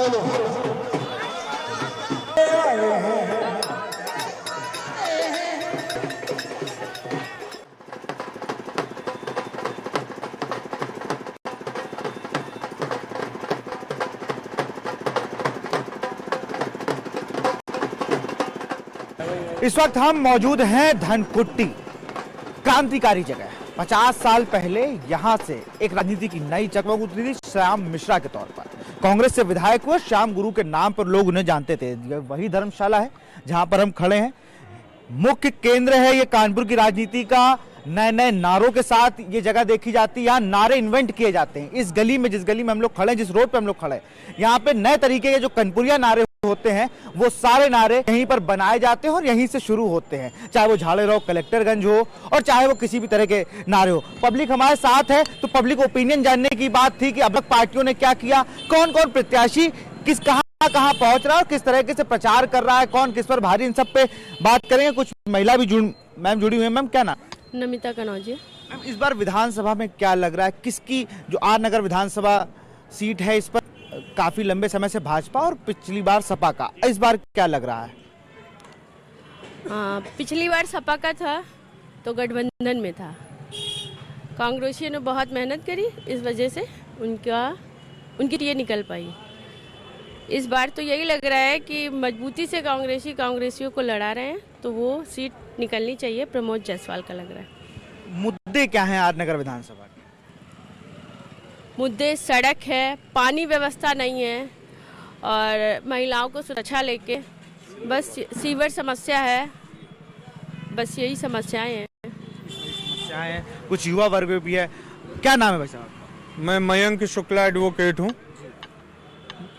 इस वक्त हम मौजूद हैं धनकुट्टी, क्रांतिकारी जगह। 50 साल पहले यहां से एक राजनीति की नई चकमक उतरी थी श्याम मिश्रा के तौर पर। कांग्रेस से विधायक हुए श्याम गुरु के नाम पर लोग उन्हें जानते थे। यह वही धर्मशाला है जहां पर हम खड़े हैं। मुख्य केंद्र है ये कानपुर की राजनीति का। नए नए नारों के साथ ये जगह देखी जाती है। यहाँ नारे इन्वेंट किए जाते हैं। इस गली में, जिस गली में हम लोग खड़े हैं, जिस रोड पे हम लोग खड़े हैं, यहाँ पे नए तरीके के जो कनपुरिया नारे होते हैं, वो सारे नारे यहीं पर बनाए जाते हैं और यहीं से शुरू होते हैं। चाहे वो झाड़ेराव कलेक्टरगंज हो और चाहे वो किसी भी तरह के नारे हो। पब्लिक हमारे साथ है, तो पब्लिक ओपिनियन जानने की बात थी कि अब तक पार्टियों ने क्या किया, कौन कौन प्रत्याशी किस कहां पहुंच रहा है और किस तरीके से प्रचार कर रहा है, कौन किस पर भारी, इन सब पे बात करेंगे। कुछ महिला भी मैम जुड़ी हुई है। मैम क्या नाम? नमिता कनौजिया। मैम इस बार विधानसभा में क्या लग रहा है, किसकी जो आर नगर विधानसभा सीट है, इस पर काफी लंबे समय से भाजपा और पिछली बार सपा का, इस बार क्या लग रहा है? पिछली बार सपा का था तो गठबंधन में था। कांग्रेसियों ने बहुत मेहनत करी, इस वजह से उनकी ये निकल पाई। इस बार तो यही लग रहा है कि मजबूती से कांग्रेसियों को लड़ा रहे हैं, तो वो सीट निकलनी चाहिए। प्रमोद जायसवाल का लग रहा है। मुद्दे क्या हैं आर नगर विधानसभा के? मुद्दे सड़क है, पानी व्यवस्था नहीं है और महिलाओं को सुरक्षा लेके, बस सीवर समस्या है, बस यही समस्याएं हैं। कुछ युवा वर्ग भी है। क्या नाम है भाई साहब? मैं मयंक शुक्ला एडवोकेट हूँ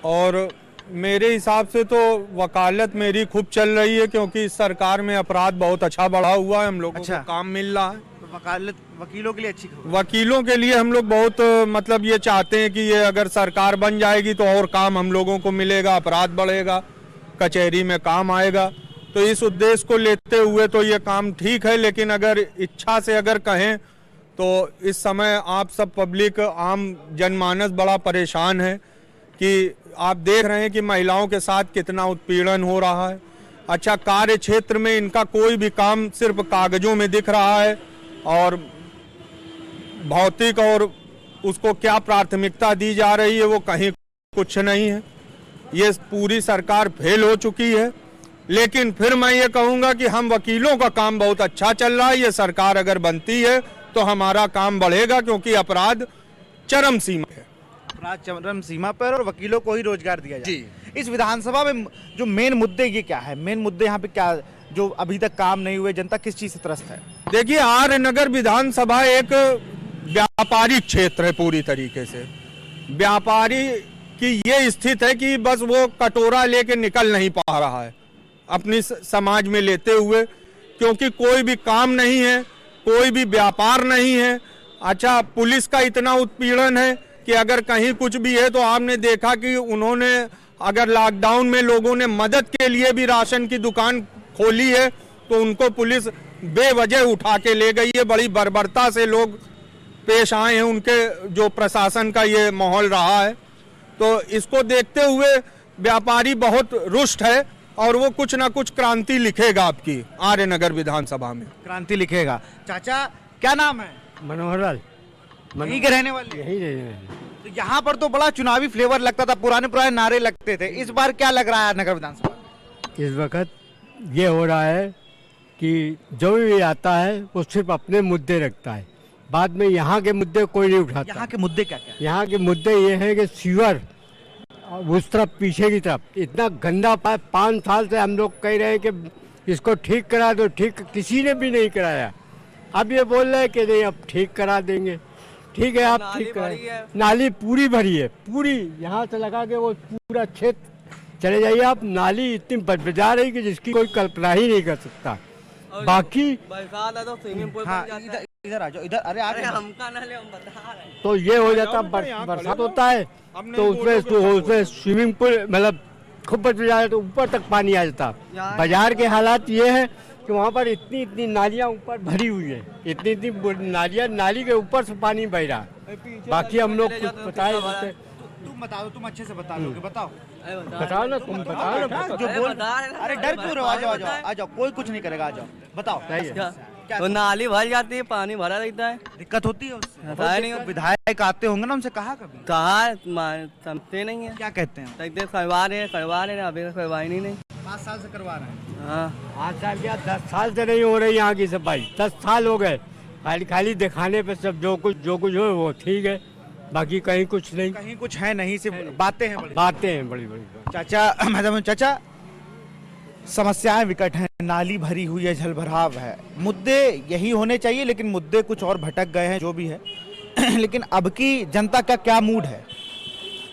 और मेरे हिसाब से तो वकालत मेरी खूब चल रही है, क्योंकि इस सरकार में अपराध बहुत अच्छा बढ़ा हुआ है। हम लोगों को काम मिल रहा है। तो वकालत वकीलों के लिए अच्छी खबर। वकीलों के लिए हम लोग बहुत मतलब ये चाहते हैं कि ये अगर सरकार बन जाएगी तो और काम हम लोगों को मिलेगा, अपराध बढ़ेगा, कचहरी में काम आएगा। तो इस उद्देश्य को लेते हुए तो ये काम ठीक है, लेकिन अगर इच्छा से अगर कहें तो इस समय आप सब पब्लिक, आम जनमानस बड़ा परेशान है कि आप देख रहे हैं कि महिलाओं के साथ कितना उत्पीड़न हो रहा है। अच्छा, कार्य क्षेत्र में इनका कोई भी काम सिर्फ कागजों में दिख रहा है और भौतिक और उसको क्या प्राथमिकता दी जा रही है वो कहीं कुछ नहीं है। ये पूरी सरकार फेल हो चुकी है। लेकिन फिर मैं ये कहूँगा कि हम वकीलों का काम बहुत अच्छा चल रहा है। ये सरकार अगर बनती है तो हमारा काम बढ़ेगा, क्योंकि अपराध चरम सीमा है। चरम सीमा पर और वकीलों को ही रोजगार दिया जाए। इस विधानसभा में जो मेन मुद्दे ये क्या है? मेन मुद्दे यहाँ पे क्या जो अभी तक काम नहीं हुए, जनता किस चीज से त्रस्त है? देखिए, आर नगर विधानसभा एक व्यापारिक क्षेत्र है। पूरी तरीके से व्यापारी की ये स्थिति है कि बस वो कटोरा लेके निकल नहीं पा रहा है अपनी समाज में लेते हुए, क्योंकि कोई भी काम नहीं है, कोई भी व्यापार नहीं है। अच्छा, पुलिस का इतना उत्पीड़न है कि अगर कहीं कुछ भी है तो आपने देखा कि उन्होंने अगर लॉकडाउन में लोगों ने मदद के लिए भी राशन की दुकान खोली है तो उनको पुलिस बेवजह उठा के ले गई है। बड़ी बर्बरता से लोग पेश आए हैं। उनके जो प्रशासन का ये माहौल रहा है, तो इसको देखते हुए व्यापारी बहुत रुष्ट है और वो कुछ ना कुछ क्रांति लिखेगा आपकी आर्य नगर विधानसभा में। क्रांति लिखेगा। चाचा क्या नाम है? मनोहर लाल। यहीं के रहने वाले? यहीं रहने वाले। तो यहाँ पर तो बड़ा चुनावी फ्लेवर लगता था, पुराने नारे लगते थे। इस बार क्या लग रहा है नगर विधानसभा? इस वक्त ये हो रहा है कि जो भी आता है वो सिर्फ अपने मुद्दे रखता है, बाद में यहाँ के मुद्दे कोई नहीं उठाता। यहाँ के मुद्दे क्या क्या? यहाँ के मुद्दे ये हैं कि सीवर उस तरफ, पीछे की तरफ इतना गंदा 5 साल से हम लोग कह रहे हैं कि इसको ठीक करा दो, ठीक किसी ने भी नहीं कराया। अब ये बोल रहे हैं कि नहीं अब ठीक करा देंगे। ठीक है, आप ठीक करें। नाली पूरी भरी है, पूरी यहाँ से लगा के वो पूरा क्षेत्र चले जाइए आप। नाली इतनी बजा रही कि जिसकी कोई कल्पना ही नहीं कर सकता। बाकी बरसात है तो स्विमिंग पूल हाँ, इधर आ जाओ, इधर। अरे हमका ना ले, हम बता रहे हैं। तो ये हो जाता, बरसात होता है तो उसमें स्विमिंग पूल मतलब खूब बच जाए तो ऊपर तक पानी आ जाता। बाजार के हालात ये है कि वहाँ पर इतनी नालियाँ ऊपर भरी हुई है, इतनी नालियाँ, नाली के ऊपर से पानी बह रहा है। बाकी हम लोग कुछ बताए तुम बता दो, तुम अच्छे से बता दोगे, बताओ। बताओ ना, तुम बताओ ना। जो बोल, बता रहे ना, अरे डर क्यों रहे हो? आ जाओ, आ जाओ, आ जाओ, कोई कुछ नहीं करेगा, आ जाओ, बताओ। क्या तो नाली भर जाती है, पानी भरा रहता है, दिक्कत होती है उससे? बताया नहीं। विधायक आते होंगे ना, उनसे कहा कभी? कहा समझते नहीं है। क्या कहते हैं? देखते करवा रहे अभी तक करवाई नहीं। 5 साल से करवा रहे हैं। हाँ 5 साल क्या, 10 साल से नहीं हो रही यहाँ की सफाई। 10 साल हो गए, खाली दिखाने पे सब जो कुछ हो वो ठीक है, बाकी कहीं कुछ नहीं। कहीं कुछ है नहीं, सिर्फ बातें हैं, बातें हैं बड़ी बड़ी। चाचा, मैडम, चाचा, समस्याएं विकट हैं, नाली भरी हुई है, जलभराव है, मुद्दे यही होने चाहिए, लेकिन मुद्दे कुछ और भटक गए हैं, जो भी है। लेकिन अब की जनता का क्या मूड है?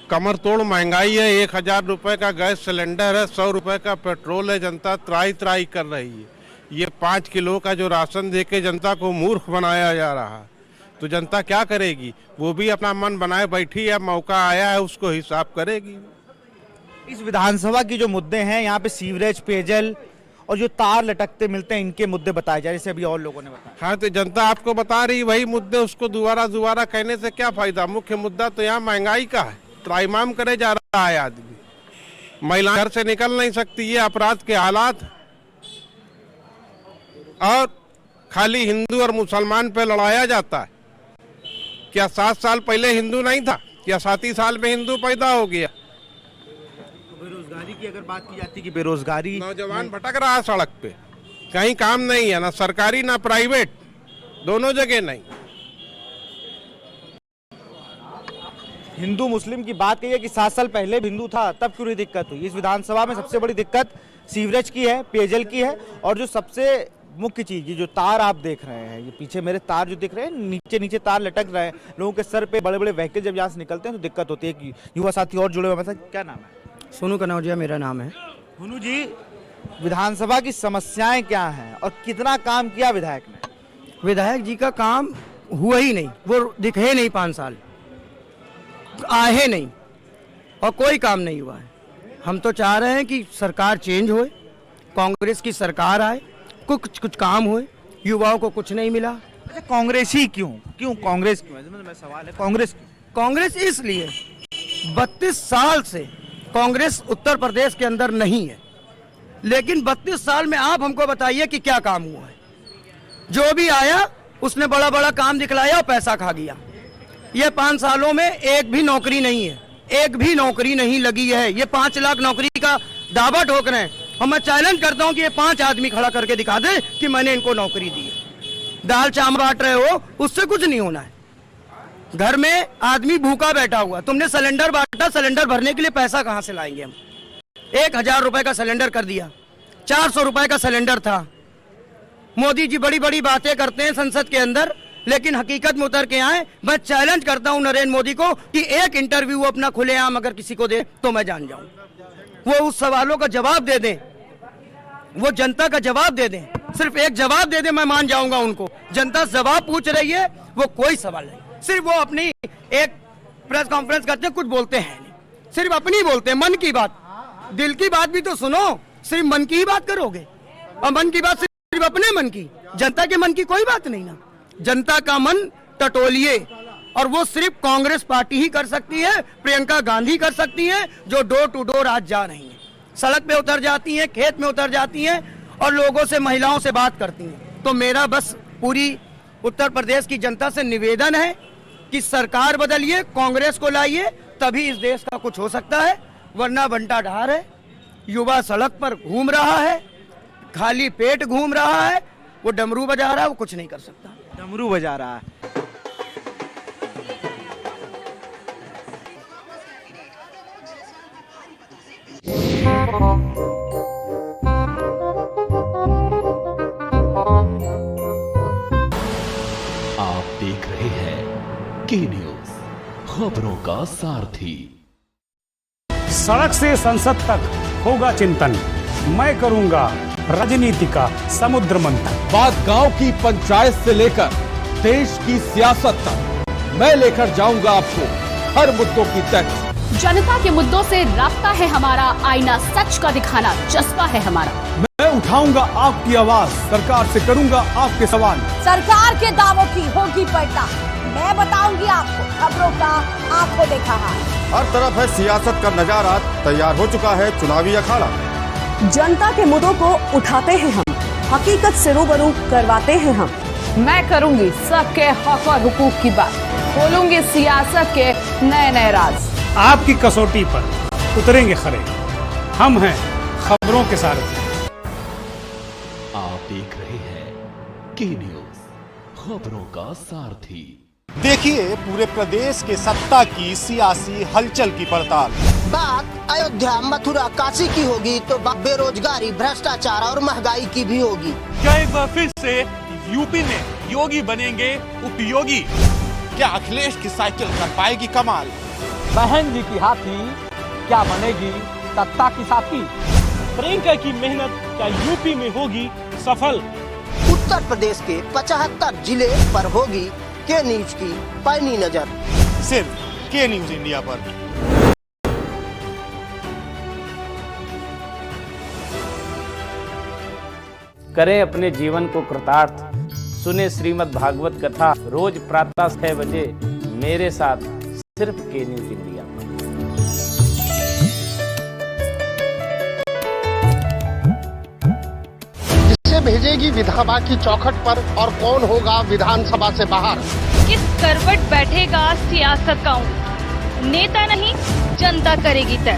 कमर तोड़ महंगाई है, 1000 रुपए का गैस सिलेंडर है, 100 रुपए का पेट्रोल है, जनता त्राई कर रही है। ये 5 किलो का जो राशन देके जनता को मूर्ख बनाया जा रहा है, तो जनता क्या करेगी? वो भी अपना मन बनाए बैठी है, मौका आया है, उसको हिसाब करेगी। इस विधानसभा की जो मुद्दे हैं, यहाँ पे सीवरेज, पेयजल और जो तार लटकते मिलते हैं, इनके मुद्दे बताए जा रहे, जैसे अभी और लोगों ने बताया। हाँ, तो जनता आपको बता रही वही मुद्दे, उसको दोबारा कहने से क्या फायदा? मुख्य मुद्दा तो यहाँ महंगाई का है, त्राईमाम करे जा रहा है आदमी। महिला घर से निकल नहीं सकती, ये अपराध के हालात। और खाली हिंदू और मुसलमान पे लड़ाया जाता है। क्या 7 साल पहले हिंदू नहीं था? क्या 7 ही साल में हिंदू पैदा हो गया? बेरोजगारी की अगर बात की जाती, कि बेरोजगारी, नौजवान भटक रहा है सड़क पे, कहीं काम नहीं है, ना सरकारी ना प्राइवेट, दोनों जगह नहीं। हिंदू मुस्लिम की बात कही है कि 7 साल पहले भी हिंदू था, तब क्यों नहीं दिक्कत हुई? इस विधानसभा में सबसे बड़ी दिक्कत सीवरेज की है, पेयजल की है, और जो सबसे मुख्य चीज, ये जो तार आप देख रहे हैं, ये पीछे मेरे तार जो दिख रहे हैं, नीचे तार लटक रहे हैं, लोगों के सर पे बड़े बड़े व्हीकल जब यहाँ से निकलते हैं तो दिक्कत होती है। कि युवा साथी और जुड़े हुए हैं, क्या नाम है? सोनू कनौजिया मेरा नाम है। सोनू जी, विधानसभा की समस्याएं क्या हैं और कितना काम किया विधायक ने? विधायक जी का काम हुआ ही नहीं, वो दिखे नहीं, 5 साल आए नहीं और कोई काम नहीं हुआ है। हम तो चाह रहे हैं कि सरकार चेंज होए, कांग्रेस की सरकार आए, कुछ काम होए। युवाओं को कुछ नहीं मिला। अच्छा, कांग्रेस ही क्यों कांग्रेस क्यों? मैं सवाल है, कांग्रेस क्यों? कांग्रेस इसलिए 32 साल से कांग्रेस उत्तर प्रदेश के अंदर नहीं है, लेकिन 32 साल में आप हमको बताइए कि क्या काम हुआ है? जो भी आया उसने बड़ा काम दिखलाया और पैसा खा गया। ये 5 सालों में एक भी नौकरी नहीं है, एक भी नौकरी नहीं लगी है। ये 5 लाख नौकरी का दावा ठोक रहे हैं, और मैं चैलेंज करता हूं कि ये 5 आदमी खड़ा करके दिखा दे कि मैंने इनको नौकरी दी है। दाल चावल बांट रहे हो, उससे कुछ नहीं होना है। घर में आदमी भूखा बैठा हुआ, तुमने सिलेंडर बांटा, सिलेंडर भरने के लिए पैसा कहां से लाएंगे हम? 1000 रुपए का सिलेंडर कर दिया, 400 रुपए का सिलेंडर था। मोदी जी बड़ी बातें करते हैं संसद के अंदर, लेकिन हकीकत में उतर के आए। मैं चैलेंज करता हूं नरेंद्र मोदी को कि एक इंटरव्यू अपना खुलेआम अगर किसी को दे तो मैं जान जाऊं, वो उस सवालों का जवाब दे दें, वो जनता का जवाब दे दें। सिर्फ एक जवाब दे दें, मैं मान जाऊंगा उनको। जनता जवाब पूछ रही है, वो कोई सवाल नहीं, सिर्फ वो अपनी एक प्रेस कॉन्फ्रेंस करते हैं, कुछ बोलते हैं नहीं, सिर्फ अपनी बोलते हैं। मन की बात, दिल की बात भी तो सुनो, सिर्फ मन की ही बात करोगे, और मन की बात सिर्फ अपने मन की, जनता के मन की कोई बात नहीं ना। जनता का मन टटोलिए, और वो सिर्फ कांग्रेस पार्टी ही कर सकती है, प्रियंका गांधी कर सकती है, जो डोर टू डोर आज जा रही हैं, सड़क पे उतर जाती हैं, खेत में उतर जाती हैं और लोगों से, महिलाओं से बात करती हैं। तो मेरा बस पूरी उत्तर प्रदेश की जनता से निवेदन है कि सरकार बदलिए, कांग्रेस को लाइए, तभी इस देश का कुछ हो सकता है, वरना बंटा ढार है। युवा सड़क पर घूम रहा है, खाली पेट घूम रहा है, वो डमरू बजा रहा है, वो कुछ नहीं कर सकता। डमरू बजा रहा है। आप देख रहे हैं के न्यूज, खबरों का सारथी। सड़क से संसद तक होगा चिंतन, मैं करूंगा राजनीति का समुद्र मंथन। बात गांव की पंचायत से लेकर देश की सियासत तक, मैं लेकर जाऊंगा आपको हर मुद्दों की तह। जनता के मुद्दों से रास्ता है हमारा, आईना सच का दिखाना जज्बा है हमारा। मैं उठाऊंगा आपकी आवाज, सरकार से करूंगा आपके सवाल। सरकार के दावों की होगी पलटा, मैं बताऊंगी आपको खबरों का आपको देखा हाल। हर तरफ है सियासत का नजारा, तैयार हो चुका है चुनावी अखाड़ा। जनता के मुद्दों को उठाते हैं हम, हकीकत से रूबरू करवाते हैं हम। मैं करूंगी सबके हक और हुकूक की बात, खोलूंगी सियासत के नए नए राज। आपकी कसौटी पर उतरेंगे खरे, हम हैं खबरों के सारथी। आप देख रहे हैं के न्यूज, खबरों का सारथी। देखिए पूरे प्रदेश के सत्ता की सियासी हलचल की पड़ताल। बात अयोध्या, मथुरा, काशी की होगी तो बेरोजगारी, भ्रष्टाचार और महंगाई की भी होगी। क्या एक बार फिर से यूपी में योगी बनेंगे उपयोगी? क्या अखिलेश की साइकिल कर पाएगी कमाल? बहन जी की हाथी क्या बनेगी सत्ता की साथी? प्रियंका की मेहनत क्या यूपी में होगी सफल? उत्तर प्रदेश के 75 जिले पर होगी के न्यूज की पैनी नजर, सिर्फ के न्यूज इंडिया पर। करें अपने जीवन को कृतार्थ, सुने श्रीमद् भागवत कथा रोज प्रातः 6 बजे मेरे साथ, सिर्फ के न्यूज इंडिया। भेजेगी विधानसभा की चौखट पर और कौन होगा विधानसभा से बाहर? किस करवट बैठेगा सियासत का नेता नहीं जनता करेगी तय।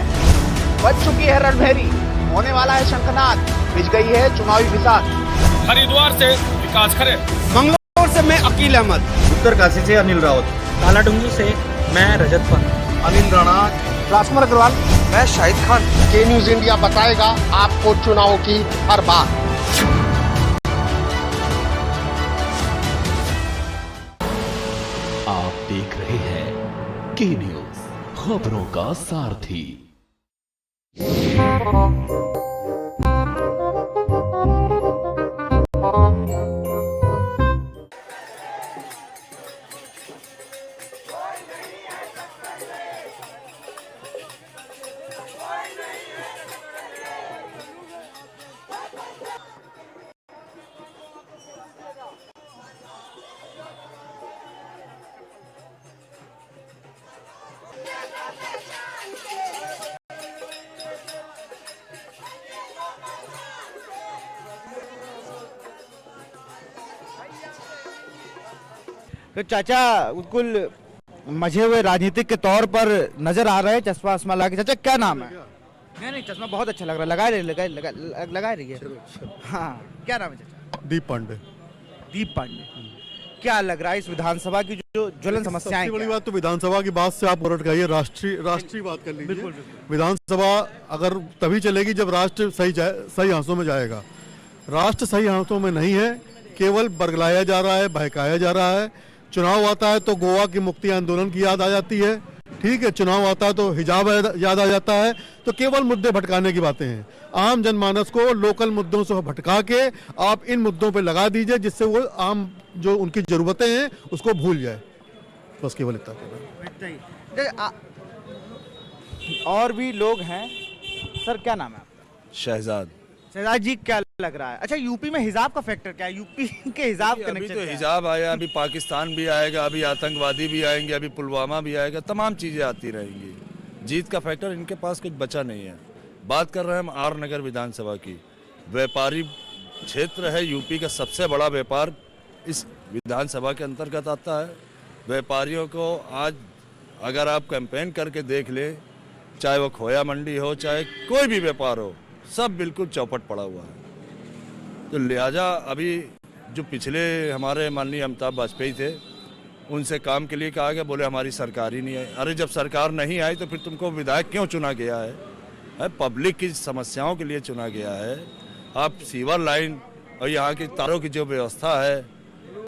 बच चुकी है रणभेरी, होने वाला है शंखनाद, भिज गई है चुनावी फिसाद। हरिद्वार से विकास खरे, मंगलौर से मैं अकील अहमद, उत्तरकाशी से अनिल रावत, कालाडूंगी से मैं रजत पंत, अनिल राणा, राजकुमार अग्रवाल, मैं शाहिद खान। के न्यूज इंडिया बताएगा आपको चुनाव की हर बात। आप देख रहे हैं के न्यूज, खबरों का सारथी। तो चाचा बिल्कुल मजे हुए राजनीतिक के तौर पर नजर आ रहे हैं, चश्मा वश्मा लगा के। चाचा क्या नाम है? नहीं चश्मा बहुत अच्छा लग रहा है, लगा रही है। हाँ क्या नाम है चाचा? दीप पांडे। दीप पांडे, क्या लग रहा है इस विधानसभा की जो ज्वलन समस्याएं? सबसे बड़ी बात तो विधानसभा की बात से आप उलट गई, राष्ट्रीय बात कर लीजिए। विधानसभा अगर तभी चलेगी जब राष्ट्र सही हाथों में जाएगा। राष्ट्र सही हाथों में नहीं है, केवल बरगलाया जा रहा है, बहकाया जा रहा है। चुनाव आता है तो गोवा की मुक्ति आंदोलन की याद आ जाती है, ठीक है। चुनाव आता है तो हिजाब याद आ जाता है। तो केवल मुद्दे भटकाने की बातें हैं। आम जनमानस को लोकल मुद्दों से भटका के आप इन मुद्दों पे लगा दीजिए, जिससे वो आम जो उनकी जरूरतें हैं उसको भूल जाए, बस केवल इतना। और भी लोग हैं सर, क्या नाम है आपका? शहजाद। शहजाद जी, क्या लग रहा है? अच्छा, यूपी में हिजाब का फैक्टर क्या है? यूपी के हिजाब अभी तो हिजाब आया, अभी पाकिस्तान भी आएगा, अभी आतंकवादी भी आएंगे, अभी पुलवामा भी आएगा, तमाम चीजें आती रहेंगी। जीत का फैक्टर इनके पास कुछ बचा नहीं है। बात कर रहे हैं हम आर नगर विधानसभा की। व्यापारी क्षेत्र है, यूपी का सबसे बड़ा व्यापार इस विधानसभा के अंतर्गत आता है। व्यापारियों को आज अगर आप कैंपेन करके देख ले, चाहे वो खोया मंडी हो, चाहे कोई भी व्यापार हो, सब बिल्कुल चौपट पड़ा हुआ है। तो लिहाजा अभी जो पिछले हमारे माननीय अमिताभ वाजपेयी थे, उनसे काम के लिए कहा गया, बोले हमारी सरकार ही नहीं है। अरे जब सरकार नहीं आई तो फिर तुमको विधायक क्यों चुना गया है? पब्लिक की समस्याओं के लिए चुना गया है। आप सीवर लाइन और यहाँ की तारों की जो व्यवस्था है,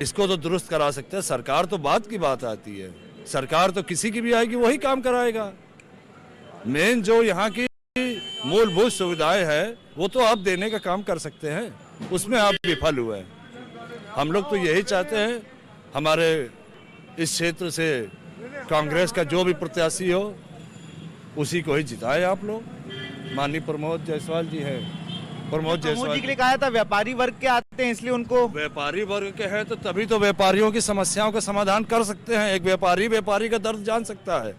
इसको तो दुरुस्त करा सकते हैं। सरकार तो बात की बात आती है, सरकार तो किसी की भी आएगी वही काम कराएगा। मेन जो यहाँ की मूलभूत सुविधाएं है वो तो आप देने का काम कर सकते हैं, उसमें आप विफल हुए। हम लोग तो यही चाहते हैं हमारे इस क्षेत्र से कांग्रेस का जो भी प्रत्याशी हो उसी को ही जिताए आप लोग। माननीय प्रमोद जायसवाल जी हैं, प्रमोद जायसवाल जी के लिए कहा था व्यापारी वर्ग के आते हैं इसलिए उनको। व्यापारी वर्ग के हैं तो तभी तो व्यापारियों की समस्याओं का समाधान कर सकते हैं। एक व्यापारी का दर्द जान सकता है।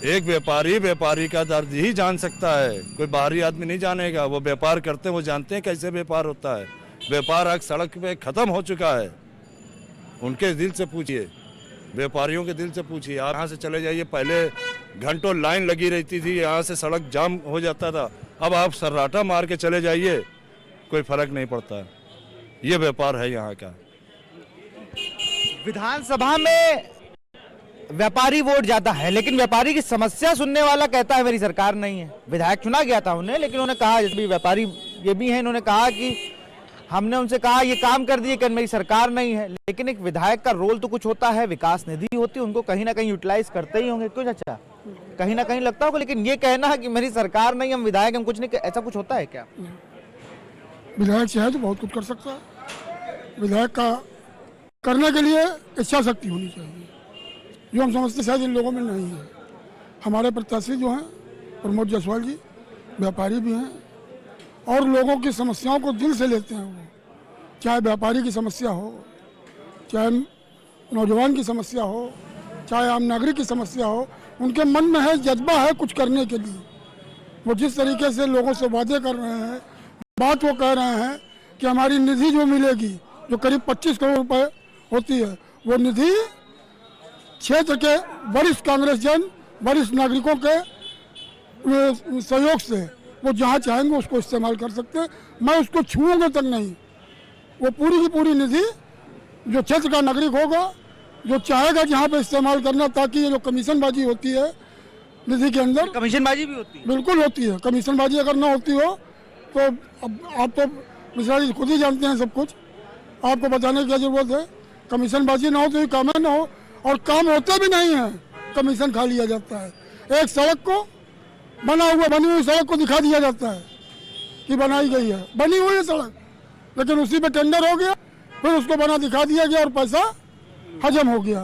एक व्यापारी का दर्द ही जान सकता है, कोई बाहरी आदमी नहीं जानेगा। वो व्यापार करते हैं, वो जानते हैं कैसे व्यापार होता है। व्यापार आज सड़क पे खत्म हो चुका है। उनके दिल से पूछिए, व्यापारियों के दिल से पूछिए। आप यहाँ से चले जाइए, पहले घंटों लाइन लगी रहती थी, यहाँ से सड़क जाम हो जाता था। अब आप सर्राटा मार के चले जाइए, कोई फर्क नहीं पड़ता। ये व्यापार है यहाँ का। विधानसभा में व्यापारी वोट जाता है, लेकिन व्यापारी की समस्या सुनने वाला कहता है मेरी सरकार नहीं है। विधायक चुना गया था उन्हें, लेकिन उन्होंने कहा, जैसे भी व्यापारी ये भी है, इन्होंने कहा कि हमने उनसे कहा ये काम कर दिए, कि मेरी सरकार नहीं है। लेकिन एक विधायक का रोल तो कुछ होता है, विकास निधि होती है, उनको कहीं ना कहीं यूटिलाइज करते ही होंगे। क्यों चाचा, कहीं ना कहीं लगता होगा। लेकिन ये कहना है कि मेरी सरकार नहीं, हम विधायक, हम कुछ नहीं, ऐसा कुछ होता है क्या? विधायक चाहे तो बहुत कुछ कर सकता है। विधायक का करने के लिए इच्छा शक्ति होनी चाहिए, जो हम समझते शायद इन लोगों में नहीं है। हमारे प्रत्याशी जो हैं प्रमोद जायसवाल जी व्यापारी भी हैं और लोगों की समस्याओं को दिल से लेते हैं। वो चाहे व्यापारी की समस्या हो, चाहे नौजवान की समस्या हो, चाहे आम नागरिक की समस्या हो, उनके मन में है, जज्बा है कुछ करने के लिए। वो जिस तरीके से लोगों से वादे कर रहे हैं, बात वो कह रहे हैं कि हमारी निधि जो मिलेगी, जो करीब 25 करोड़ रुपए होती है, वो निधि क्षेत्र के वरिष्ठ कांग्रेसजन, वरिष्ठ नागरिकों के सहयोग से वो जहाँ चाहेंगे उसको इस्तेमाल कर सकते हैं। मैं उसको छूऊंगा तक नहीं। वो पूरी की पूरी निधि जो क्षेत्र का नागरिक होगा, जो चाहेगा जहाँ पे इस्तेमाल करना, ताकि ये जो कमीशनबाजी होती है निधि के अंदर, कमीशनबाजी भी होती है, बिल्कुल होती है। कमीशनबाजी अगर ना होती हो तो अब आप तो मिश्रा जी खुद ही जानते हैं सब कुछ, आपको बताने की क्या जरूरत है। कमीशनबाजी ना हो तो ये काम ना हो, और काम होते भी नहीं है, कमीशन खा लिया जाता है। एक सड़क को बनी हुई सड़क को दिखा दिया जाता है कि बनाई गई है, बनी हुई है सड़क, लेकिन उसी पे टेंडर हो गया, फिर उसको बना दिखा दिया गया और पैसा हजम हो गया।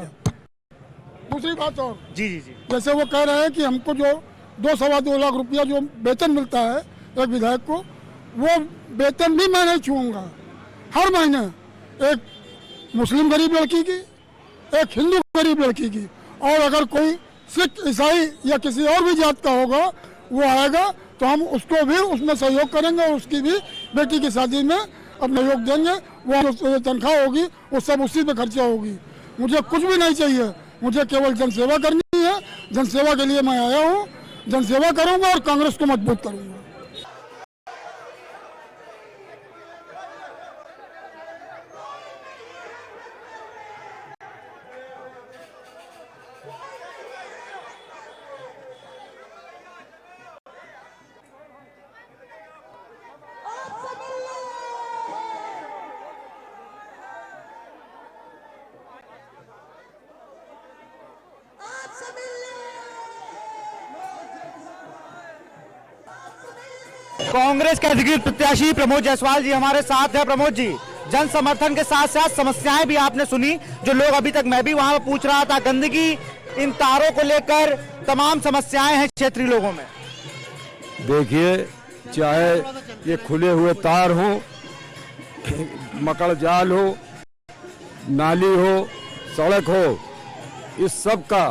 दूसरी बात और जी, जैसे वो कह रहे हैं कि हमको जो 2-2.25 लाख रुपया जो वेतन मिलता है एक विधायक को, वो वेतन भी मैं नहीं छूऊंगा। हर महीने एक मुस्लिम गरीब लड़की की, एक हिंदू गरीब लड़की की, और अगर कोई सिख, ईसाई या किसी और भी जात का होगा वो आएगा तो हम उसको भी उसमें सहयोग करेंगे और उसकी भी बेटी की शादी में अपना योग देंगे। वो जो तनख्वाह होगी वो सब उसी पे खर्चा होगी। मुझे कुछ भी नहीं चाहिए, मुझे केवल जनसेवा करनी है। जनसेवा के लिए मैं आया हूँ, जनसेवा करूँगा और कांग्रेस को मजबूत करूँगा। कांग्रेस के अधिकृत प्रत्याशी प्रमोद जायसवाल जी हमारे साथ है। प्रमोद जी, जन समर्थन के साथ साथ समस्याएं भी आपने सुनी, जो लोग अभी तक, मैं भी वहां पूछ रहा था, गंदगी, इन तारों को लेकर तमाम समस्याएं हैं क्षेत्रीय लोगों में। देखिए, चाहे ये खुले हुए तार हो, मकड़ जाल हो, नाली हो, सड़क हो, इस सब का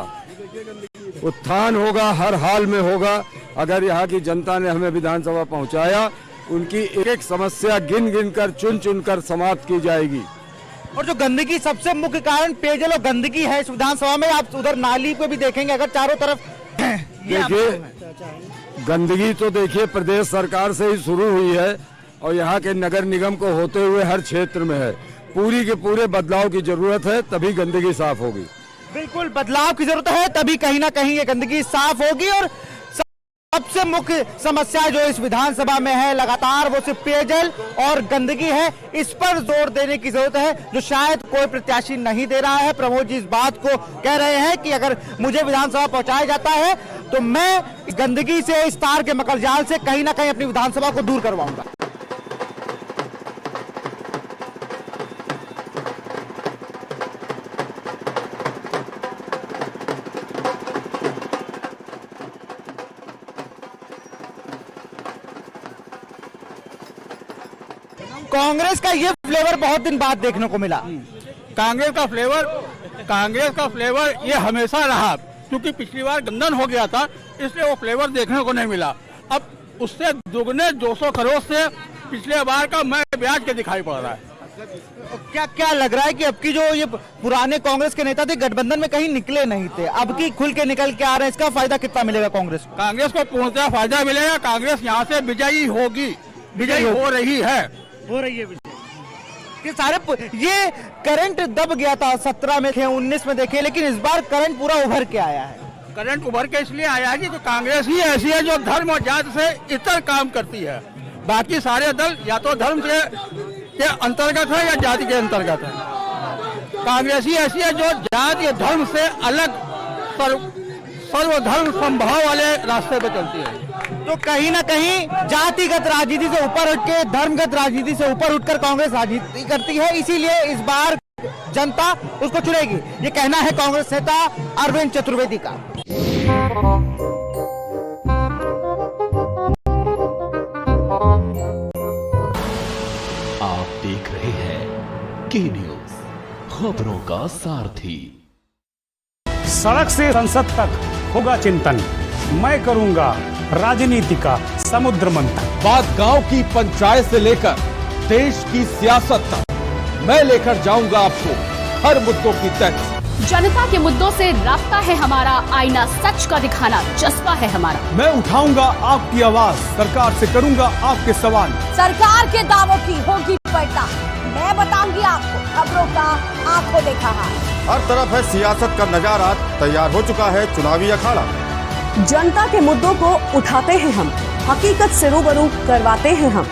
उत्थान होगा, हर हाल में होगा अगर यहाँ की जनता ने हमें विधानसभा पहुँचाया। उनकी एक एक समस्या गिन गिन कर, चुन चुन कर समाप्त की जाएगी। और जो गंदगी, सबसे मुख्य कारण पेयजल और गंदगी है इस विधानसभा में। आप उधर नाली पे भी देखेंगे, अगर चारों तरफ देखिए, गंदगी तो देखिए प्रदेश सरकार से ही शुरू हुई है और यहाँ के नगर निगम को होते हुए हर क्षेत्र में है। पूरी के पूरे बदलाव की जरूरत है, तभी गंदगी साफ होगी। बिल्कुल बदलाव की जरूरत है, तभी कहीं ना कहीं ये गंदगी साफ होगी। और सबसे मुख्य समस्या जो इस विधानसभा में है लगातार, वो सिर्फ पेयजल और गंदगी है। इस पर जोर देने की जरूरत है, जो शायद कोई प्रत्याशी नहीं दे रहा है। प्रमोद जी इस बात को कह रहे हैं कि अगर मुझे विधानसभा पहुंचाया जाता है तो मैं इस गंदगी से, इस तार के मकड़जाल से कहीं ना कहीं अपनी विधानसभा को दूर करवाऊंगा। कांग्रेस का ये फ्लेवर बहुत दिन बाद देखने को मिला। कांग्रेस का फ्लेवर ये हमेशा रहा। क्योंकि पिछली बार गंदन हो गया था, इसलिए वो फ्लेवर देखने को नहीं मिला। अब उससे दुगने 200 करोड़ से पिछले बार का मैं ब्याज के दिखाई पड़ रहा है। क्या क्या लग रहा है कि अब की जो ये पुराने कांग्रेस के नेता थे गठबंधन में कहीं निकले नहीं थे, अब की खुल के निकल के आ रहे हैं, इसका फायदा कितना मिलेगा कांग्रेस को? कांग्रेस को पूर्णतः फायदा मिलेगा। कांग्रेस यहाँ से विजयी होगी, विजयी हो रही है कि सारे ये करंट दब गया था 17 में, 19 में देखे, लेकिन इस बार करंट पूरा उभर के आया है। करंट उभर के इसलिए आया है कि कांग्रेस ही ऐसी है जो धर्म और जाति से इतर काम करती है। बाकी सारे दल या तो धर्म के अंतर्गत है या जाति के अंतर्गत है। कांग्रेस ही ऐसी है जो जाति या धर्म से अलग सर्वधर्म संभाव वाले रास्ते पे चलती है। तो कहीं ना कहीं जातिगत राजनीति से ऊपर उठ के, धर्मगत राजनीति से ऊपर उठकर कांग्रेस राजनीति करती है, इसीलिए इस बार जनता उसको चुनेगी, ये कहना है कांग्रेस नेता अरविंद चतुर्वेदी का। आप देख रहे हैं के न्यूज, खबरों का सारथी। सड़क से संसद तक होगा चिंतन, मैं करूंगा राजनीति का समुद्र मंथन। बात गांव की पंचायत से लेकर देश की सियासत तक, मैं लेकर जाऊंगा आपको हर मुद्दों की तक। जनता के मुद्दों से रास्ता है हमारा, आईना सच का दिखाना जज्बा है हमारा। मैं उठाऊंगा आपकी आवाज, सरकार से करूंगा आपके सवाल। सरकार के दावों की होगी पलटा, मैं बताऊंगी आपको खबरों का आंखों देखा हाल। हर तरफ है सियासत का नजारा, तैयार हो चुका है चुनावी अखाड़ा। जनता के मुद्दों को उठाते हैं हम, हकीकत से रूबरू करवाते हैं हम।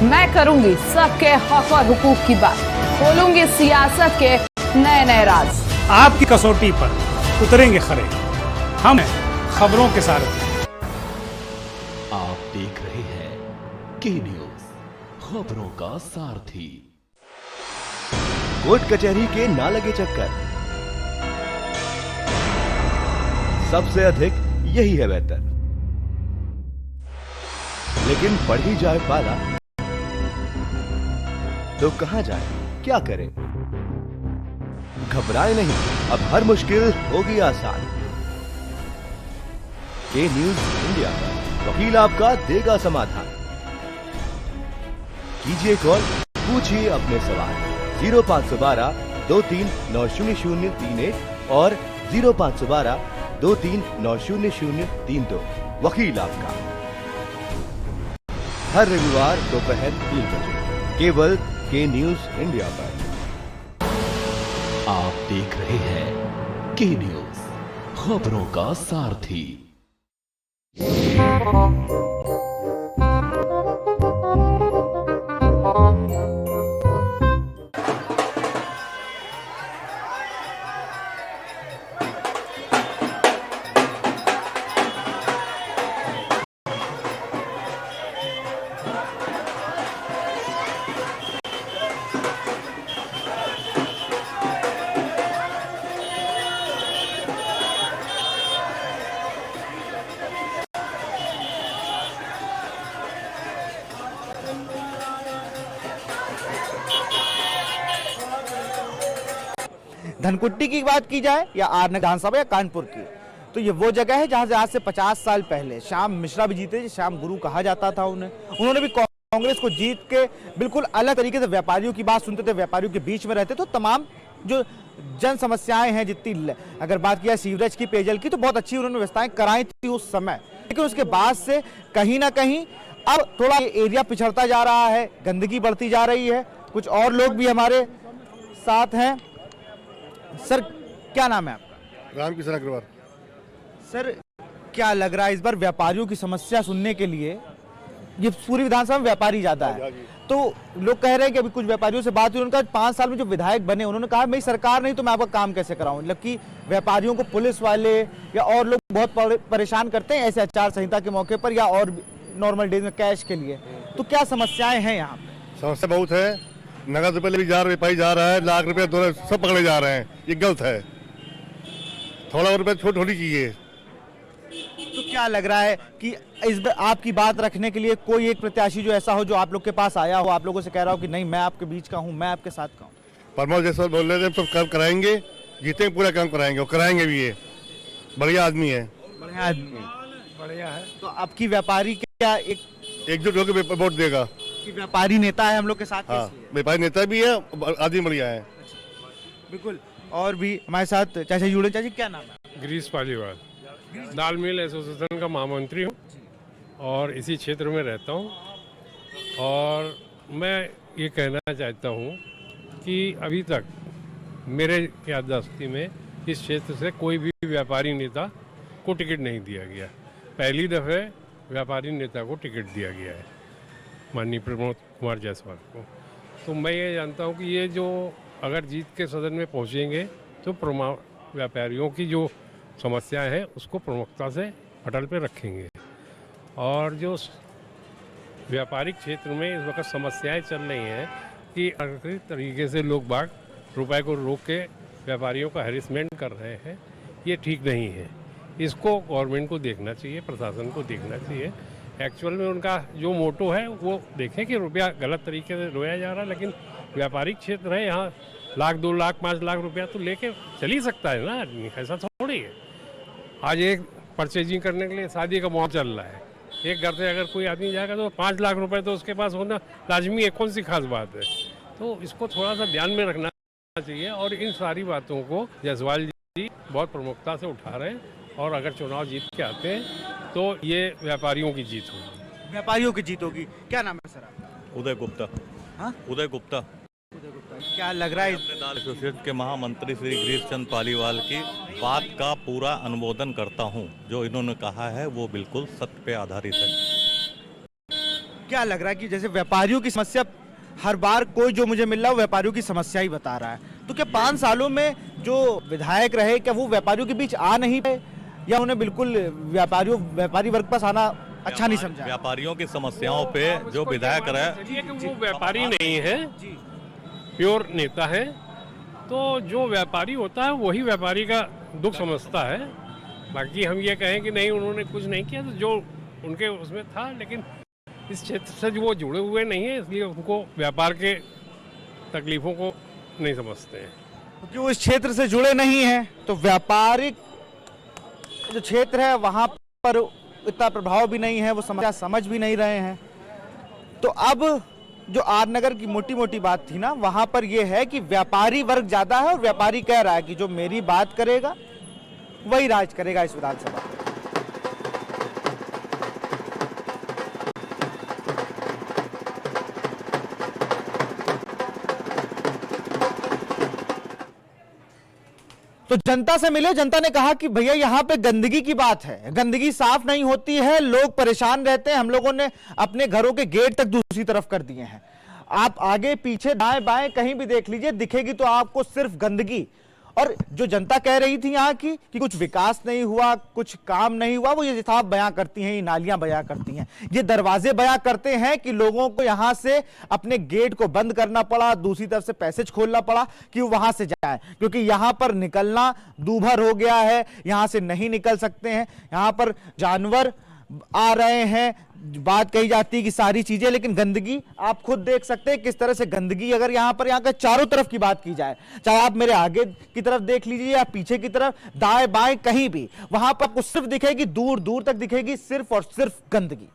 मैं करूंगी सबके हक और हुकूक की बात, खोलूंगी सियासत के नए नए राज। आपकी कसौटी पर उतरेंगे खरे, हम हैं खबरों के सारथी। आप देख रहे हैं के न्यूज, खबरों का सारथी। कोर्ट कचहरी के ना लगे चक्कर, सबसे अधिक यही है बेहतर। लेकिन बढ़ ही जाए पाला तो कहां जाए, क्या करें? घबराए नहीं, अब हर मुश्किल होगी आसान। के न्यूज इंडिया पर वकील आपका देगा समाधान। कीजिए कॉल, पूछिए अपने सवाल। 0512 23900031 और 0512 23900032। वकील आपका हर रविवार दोपहर 3 बजे केवल के न्यूज इंडिया पर। आप देख रहे हैं के न्यूज, खबरों का सारथी। धनकुट्टी की बात की जाए या आर नगर विधानसभा या कानपुर की, तो ये वो जगह है जहां से आज से 50 साल पहले श्याम मिश्रा भी जीते, श्याम गुरु कहा जाता था उन्हें। उन्होंने भी कांग्रेस को जीत के बिल्कुल अलग तरीके से व्यापारियों की बात सुनते थे, व्यापारियों के बीच में रहते, तो तमाम जो जन समस्याएं हैं, जितनी अगर बात किया सीवरेज की, पेयजल की, तो बहुत अच्छी उन्होंने व्यवस्थाएं कराई थी उस समय। लेकिन उसके बाद से कहीं ना कहीं अब थोड़ा एरिया पिछड़ता जा रहा है, गंदगी बढ़ती जा रही है। कुछ और लोग भी हमारे साथ हैं। सर क्या नाम है आपका? रामकिशन अग्रवाल। सर क्या लग रहा है इस बार व्यापारियों की समस्या सुनने के लिए, ये पूरी विधानसभा में व्यापारी ज्यादा है, तो लोग कह रहे हैं कि अभी कुछ व्यापारियों से बात हुई, उनका 5 साल में जो विधायक बने उन्होंने कहा मेरी सरकार नहीं तो मैं आपका काम कैसे कराऊं। जबकि व्यापारियों को पुलिस वाले या और लोग बहुत परेशान करते हैं ऐसे आचार संहिता के मौके पर या और नॉर्मल डेज में कैश के लिए, तो क्या समस्याएं हैं यहाँ पे? समस्या बहुत है, नगद रुपये भी जा रहे, व्यापारी जा रहा है, लाख रुपए सब पकड़े जा रहे हैं, ये गलत है। थोड़ा रुपये छोट होनी चाहिए। तो क्या लग रहा है कि इस बार आपकी बात रखने के लिए कोई एक प्रत्याशी जो ऐसा हो, जो आप लोग के पास आया हो, आप लोगों से कह रहा हो कि नहीं मैं आपके बीच का हूं, मैं आपके साथ का हूं? परमोद जैसा बोल रहे थे, सब काम कराएंगे, जीतेंगे पूरा काम कराएंगे और कराएंगे भी ये। बढ़िया आदमी है। बढ़िया आदमी, बढ़िया है। तो आपकी व्यापारी क्या एकजुट होकर वोट देगा कि व्यापारी नेता है हम लोग के साथ? हाँ, व्यापारी नेता भी है, आदमी बढ़िया है। बिल्कुल। और भी हमारे साथ चाचा जुड़े। चाची क्या नाम है? गिरीश पालीवाल, दाल मिल एसोसिएशन का महामंत्री हूँ और इसी क्षेत्र में रहता हूँ। और मैं ये कहना चाहता हूँ कि अभी तक मेरे याददाश्ती में इस क्षेत्र से कोई भी व्यापारी नेता को टिकट नहीं दिया गया। पहली दफ़े व्यापारी नेता को टिकट दिया गया है, माननीय प्रमोद कुमार जायसवाल को। तो मैं ये जानता हूँ कि ये जो अगर जीत के सदन में पहुँचेंगे तो व्यापारियों की जो समस्याएं हैं उसको प्रमुखता से पटल पे रखेंगे। और जो व्यापारिक क्षेत्र में इस वक्त समस्याएं चल रही हैं कि अनधिकृत तरीके से लोग बाग रुपए को रोक के व्यापारियों का हैरेसमेंट कर रहे हैं, ये ठीक नहीं है। इसको गवर्नमेंट को देखना चाहिए, प्रशासन को देखना चाहिए। एक्चुअल में उनका जो मोटो है वो देखें कि रुपया गलत तरीके से रोया जा रहा है, लेकिन व्यापारिक क्षेत्र है, यहाँ लाख 2 लाख 5 लाख रुपया तो लेके चल ही सकता है ना आदमी, ऐसा थोड़ी है। आज एक परचेजिंग करने के लिए शादी का माहौल चल रहा है, एक घर से अगर कोई आदमी जाएगा तो 5 लाख रुपए तो उसके पास होना लाजमी है, कौन सी खास बात है। तो इसको थोड़ा सा ध्यान में रखना चाहिए और इन सारी बातों को जायसवाल जी बहुत प्रमुखता से उठा रहे हैं। और अगर चुनाव जीत के आते हैं तो ये व्यापारियों की जीत होगी। व्यापारियों की जीत होगी। क्या नाम है सर आपका? उदय गुप्ता। हाँ? उदय गुप्ता। क्या लग रहा है? दाल एसोसिएशन के महामंत्री श्री गिरीश चंद पालीवाल की बात का पूरा अनुमोदन करता हूं। जो इन्होंने कहा है वो बिल्कुल सत्य पे आधारित है। क्या लग रहा है कि जैसे व्यापारियों की समस्या हर बार कोई जो मुझे मिल रहा है व्यापारियों की समस्या ही बता रहा है, तो क्या 5 सालों में जो विधायक रहे क्या वो व्यापारियों के बीच आ नहीं पाए या उन्हें बिल्कुल व्यापारी वर्ग पास आना अच्छा नहीं समझा? व्यापारियों की समस्याओं पे जो विधायक रहे, वो व्यापारी नहीं है, प्योर नेता है। तो जो व्यापारी होता है वही व्यापारी का दुख समझता है। बाकी हम ये कहें कि नहीं उन्होंने कुछ नहीं किया, तो जो उनके उसमें था, लेकिन इस क्षेत्र से जो वो जुड़े हुए नहीं है इसलिए उनको व्यापार के तकलीफों को नहीं समझते हैं। क्योंकि वो इस क्षेत्र से जुड़े नहीं हैं तो व्यापारिक जो क्षेत्र है वहाँ पर इतना प्रभाव भी नहीं है, वो समस्या समझ भी नहीं रहे हैं। तो अब जो आर नगर की मोटी मोटी बात थी ना, वहां पर यह है कि व्यापारी वर्ग ज्यादा है और व्यापारी कह रहा है कि जो मेरी बात करेगा वही राज करेगा इस विधानसभा। तो जनता से मिले, जनता ने कहा कि भैया यहाँ पे गंदगी की बात है, गंदगी साफ नहीं होती है, लोग परेशान रहते हैं, हम लोगों ने अपने घरों के गेट तक दूसरी तरफ कर दिए हैं। आप आगे पीछे दाएं बाएं कहीं भी देख लीजिए, दिखेगी तो आपको सिर्फ गंदगी। और जो जनता कह रही थी यहाँ की कि कुछ विकास नहीं हुआ, कुछ काम नहीं हुआ, वो ये साफ बयां करती हैं, ये नालियां बयां करती हैं, ये दरवाजे बयां करते हैं कि लोगों को यहां से अपने गेट को बंद करना पड़ा, दूसरी तरफ से पैसेज खोलना पड़ा कि वो वहां से जाए, क्योंकि यहां पर निकलना दूभर हो गया है, यहां से नहीं निकल सकते हैं, यहां पर जानवर आ रहे हैं, बात कही जाती है कि सारी चीजें, लेकिन गंदगी आप खुद देख सकते हैं किस तरह से गंदगी, अगर यहां पर यहाँ के चारों तरफ की बात की जाए, चाहे आप मेरे आगे की तरफ देख लीजिए या पीछे की तरफ, दाएं बाएं कहीं भी, वहां पर आपको सिर्फ दिखेगी, दूर दूर तक दिखेगी सिर्फ और सिर्फ गंदगी।